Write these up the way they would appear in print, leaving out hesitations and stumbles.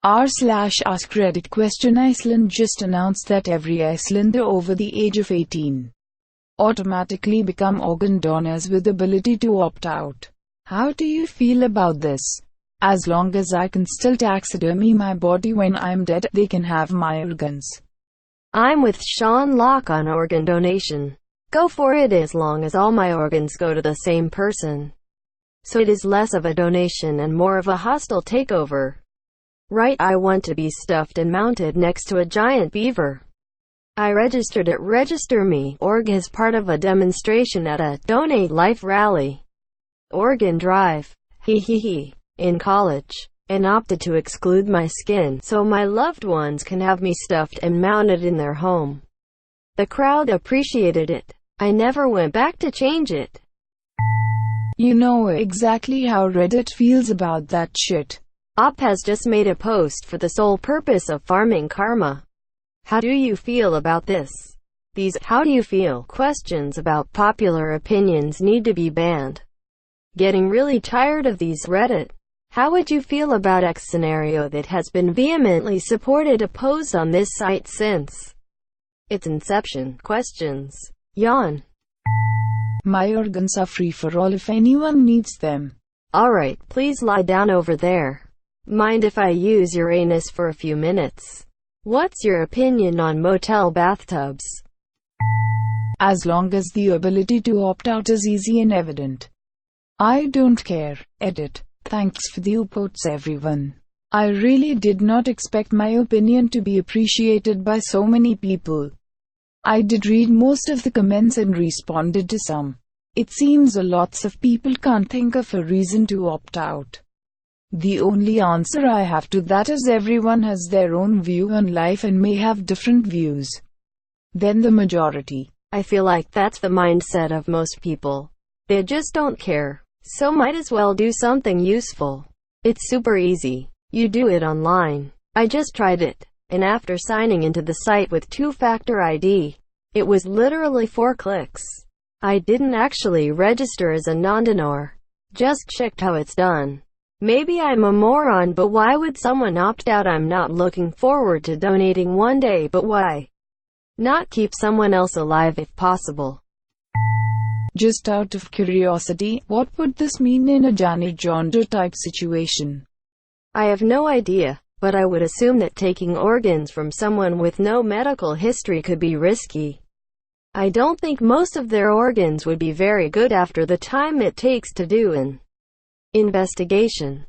r/AskReddit question. Iceland just announced that every Icelander over the age of 18 automatically become organ donors with ability to opt out. How do you feel about this? As long as I can still taxidermy my body when I'm dead, they can have my organs. I'm with Sean Locke on organ donation. Go for it as long as all my organs go to the same person. So it is less of a donation and more of a hostile takeover. Right, I want to be stuffed and mounted next to a giant beaver. I registered at Register Me org as part of a demonstration at a Donate Life rally. Organ drive. In college. And opted to exclude my skin so my loved ones can have me stuffed and mounted in their home. The crowd appreciated it. I never went back to change it. You know exactly how Reddit feels about that shit. Op has just made a post for the sole purpose of farming karma. How do you feel about this? These "how do you feel" questions about popular opinions need to be banned. Getting really tired of these. Reddit. How would you feel about X scenario that has been vehemently supported opposed on this site since its inception? Questions. Yawn. My organs are free for all if anyone needs them. Alright, please lie down over there. Mind if I use your anus for a few minutes? What's your opinion on motel bathtubs? As long as the ability to opt out is easy and evident. I don't care. Edit. Thanks for the upvotes, everyone. I really did not expect my opinion to be appreciated by so many people. I did read most of the comments and responded to some. It seems lots of people can't think of a reason to opt out. The only answer I have to that is everyone has their own view on life and may have different views than the majority. I feel like that's the mindset of most people. They just don't care. So might as well do something useful. It's super easy. You do it online. I just tried it. And after signing into the site with two-factor ID, it was literally 4 clicks. I didn't actually register as a non-donor. Just checked how it's done. Maybe I'm a moron, but why would someone opt out? I'm not looking forward to donating one day, but why not keep someone else alive if possible? Just out of curiosity, what would this mean in a Janet Jonder type situation? I have no idea, but I would assume that taking organs from someone with no medical history could be risky. I don't think most of their organs would be very good after the time it takes to do an investigation.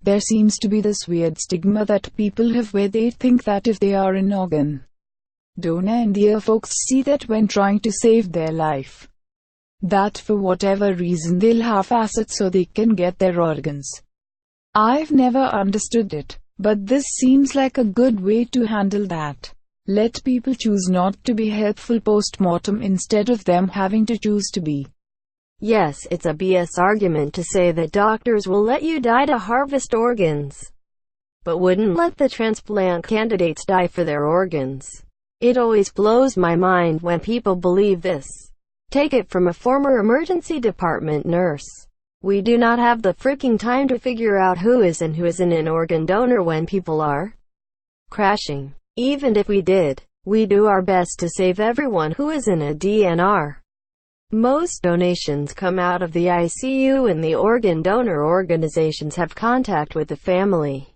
There seems to be this weird stigma that people have where they think that if they are an organ donor and their folks see that when trying to save their life, that for whatever reason they'll half-ass it so they can get their organs. I've never understood it, but this seems like a good way to handle that. Let people choose not to be helpful post-mortem instead of them having to choose to be. Yes, it's a BS argument to say that doctors will let you die to harvest organs, but wouldn't let the transplant candidates die for their organs. It always blows my mind when people believe this. Take it from a former emergency department nurse. We do not have the freaking time to figure out who is and who isn't an organ donor when people are crashing. Even if we did, we do our best to save everyone who is in a DNR. Most donations come out of the ICU and the organ donor organizations have contact with the family.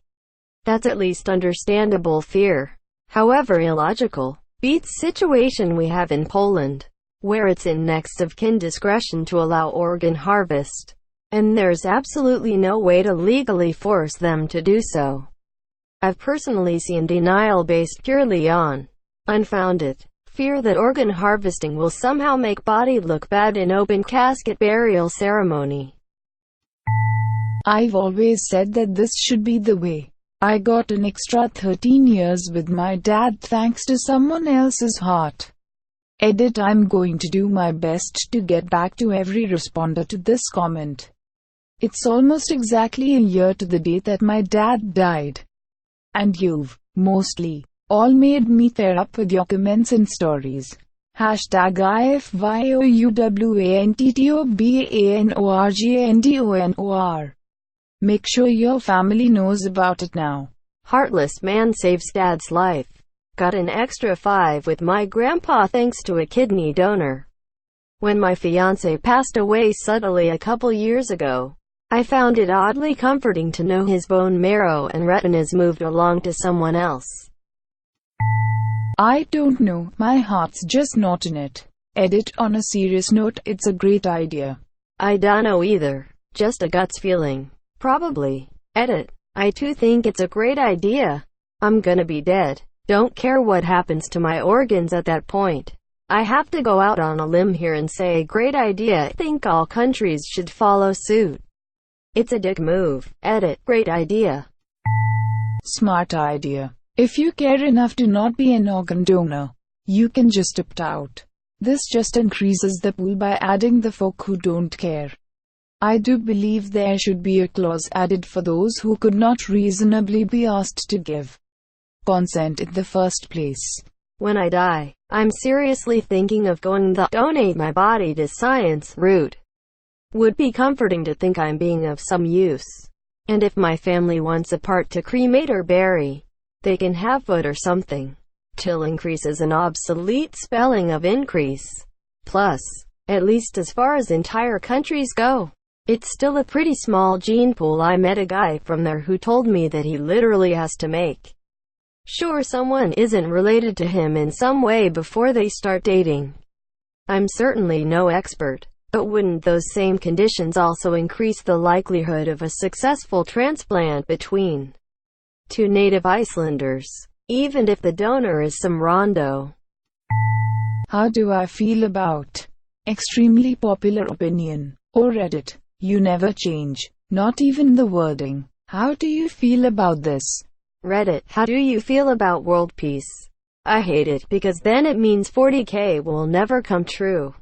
That's at least understandable fear. However illogical. Beats situation we have in Poland, where it's in next of kin discretion to allow organ harvest, and there's absolutely no way to legally force them to do so. I've personally seen denial based purely on unfounded fear that organ harvesting will somehow make body look bad in open casket burial ceremony. I've always said that this should be the way. I got an extra 13 years with my dad thanks to someone else's heart. Edit. I'm going to do my best to get back to every responder to this comment. It's almost exactly a year to the day that my dad died. And you've, mostly, all made me tear up with your comments and stories. #IFYOUWANTTOBANORGANDONOR Make sure your family knows about it now. Heartless man saves dad's life. Got an extra 5 with my grandpa thanks to a kidney donor. When my fiancé passed away suddenly a couple years ago, I found it oddly comforting to know his bone marrow and retinas moved along to someone else. I don't know, my heart's just not in it. Edit. On a serious note, it's a great idea. I don't know either. Just a guts feeling. Probably. Edit. I too think it's a great idea. I'm gonna be dead. Don't care what happens to my organs at that point. I have to go out on a limb here and say great idea. I think all countries should follow suit. It's a dick move. Edit. Great idea. Smart idea. If you care enough to not be an organ donor, you can just opt out. This just increases the pool by adding the folk who don't care. I do believe there should be a clause added for those who could not reasonably be asked to give consent in the first place. When I die, I'm seriously thinking of going the donate my body to science route. Would be comforting to think I'm being of some use. And if my family wants a part to cremate or bury, they can have it or something. Till increases an obsolete spelling of increase. Plus, at least as far as entire countries go, it's still a pretty small gene pool. I met a guy from there who told me that he literally has to make sure someone isn't related to him in some way before they start dating. I'm certainly no expert, but wouldn't those same conditions also increase the likelihood of a successful transplant between two native Icelanders, even if the donor is some rando? How do I feel about extremely popular opinion, or Reddit? You never change, not even the wording. How do you feel about this? Reddit. How do you feel about world peace? I hate it, because then it means 40k will never come true.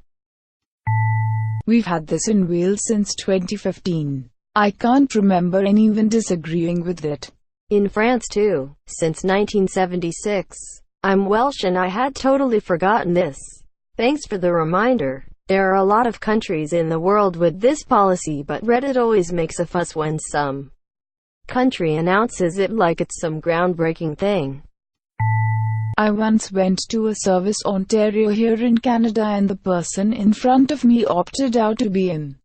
We've had this in Wales since 2015. I can't remember anyone disagreeing with it. In France too, since 1976. I'm Welsh and I had totally forgotten this. Thanks for the reminder. There are a lot of countries in the world with this policy, but Reddit always makes a fuss when some country announces it like it's some groundbreaking thing. I once went to a Service Ontario here in Canada and the person in front of me opted out to be an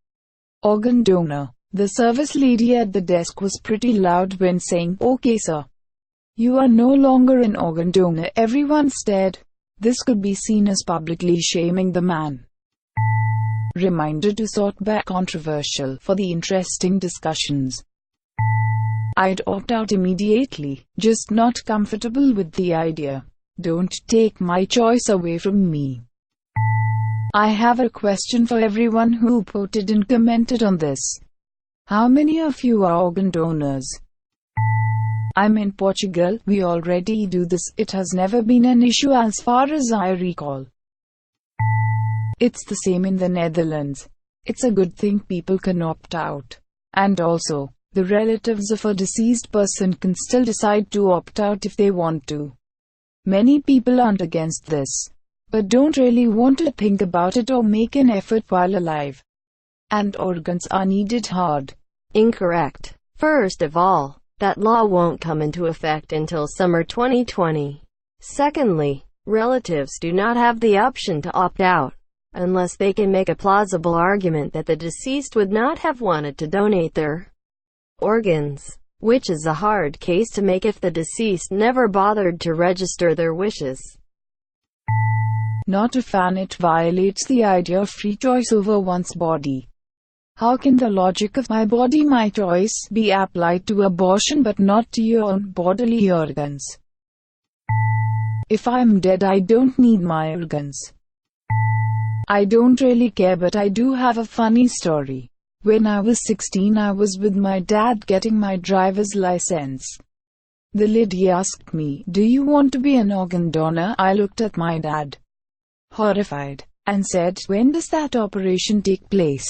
organ donor. The service lady at the desk was pretty loud when saying, "Okay sir, you are no longer an organ donor." Everyone stared. This could be seen as publicly shaming the man. Reminder to sort by controversial for the interesting discussions. I'd opt out immediately, just not comfortable with the idea. Don't take my choice away from me. I have a question for everyone who voted and commented on this. How many of you are organ donors? I'm in Portugal. We already do this. It has never been an issue as far as I recall. It's the same in the Netherlands. It's a good thing people can opt out. And also, the relatives of a deceased person can still decide to opt out if they want to. Many people aren't against this, but don't really want to think about it or make an effort while alive. And organs are needed hard. Incorrect. First of all, that law won't come into effect until summer 2020. Secondly, relatives do not have the option to opt out, unless they can make a plausible argument that the deceased would not have wanted to donate their organs, which is a hard case to make if the deceased never bothered to register their wishes. Not a fan. It violates the idea of free choice over one's body. How can the logic of my body, my choice be applied to abortion but not to your own bodily organs? If I'm dead, I don't need my organs. I don't really care, but I do have a funny story. When I was 16, I was with my dad getting my driver's license. The lady asked me, "Do you want to be an organ donor?" I looked at my dad, horrified, and said, "When does that operation take place?"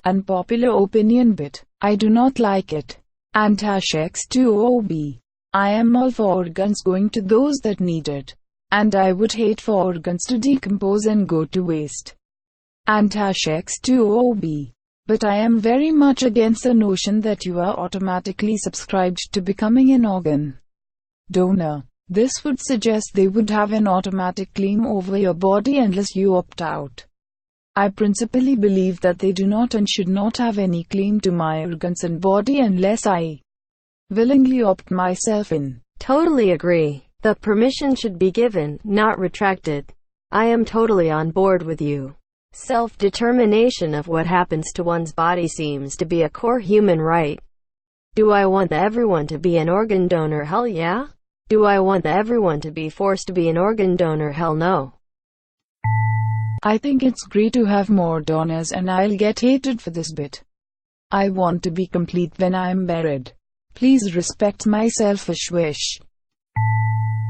Unpopular opinion, but I do not like it. X2OB. I am all for organs going to those that need it. And I would hate for organs to decompose and go to waste. X2OB. But I am very much against the notion that you are automatically subscribed to becoming an organ donor. This would suggest they would have an automatic claim over your body unless you opt out. I principally believe that they do not and should not have any claim to my organs and body unless I willingly opt myself in. Totally agree. The permission should be given, not retracted. I am totally on board with you. Self-determination of what happens to one's body seems to be a core human right. Do I want everyone to be an organ donor? Hell yeah. Do I want everyone to be forced to be an organ donor? Hell no. I think it's great to have more donors, and I'll get hated for this bit. I want to be complete when I'm buried. Please respect my selfish wish.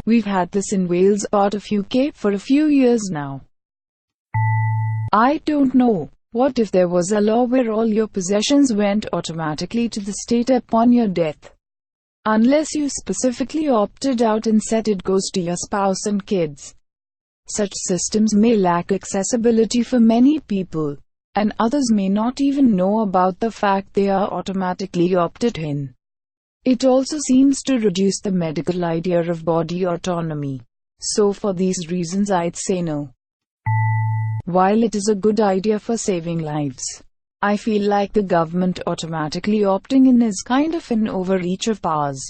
We've had this in Wales, part of UK, for a few years now. I don't know. What if there was a law where all your possessions went automatically to the state upon your death? Unless you specifically opted out and said it goes to your spouse and kids. Such systems may lack accessibility for many people, and others may not even know about the fact they are automatically opted in. It also seems to reduce the medical idea of body autonomy. So for these reasons I'd say no. While it is a good idea for saving lives, I feel like the government automatically opting in is kind of an overreach of powers.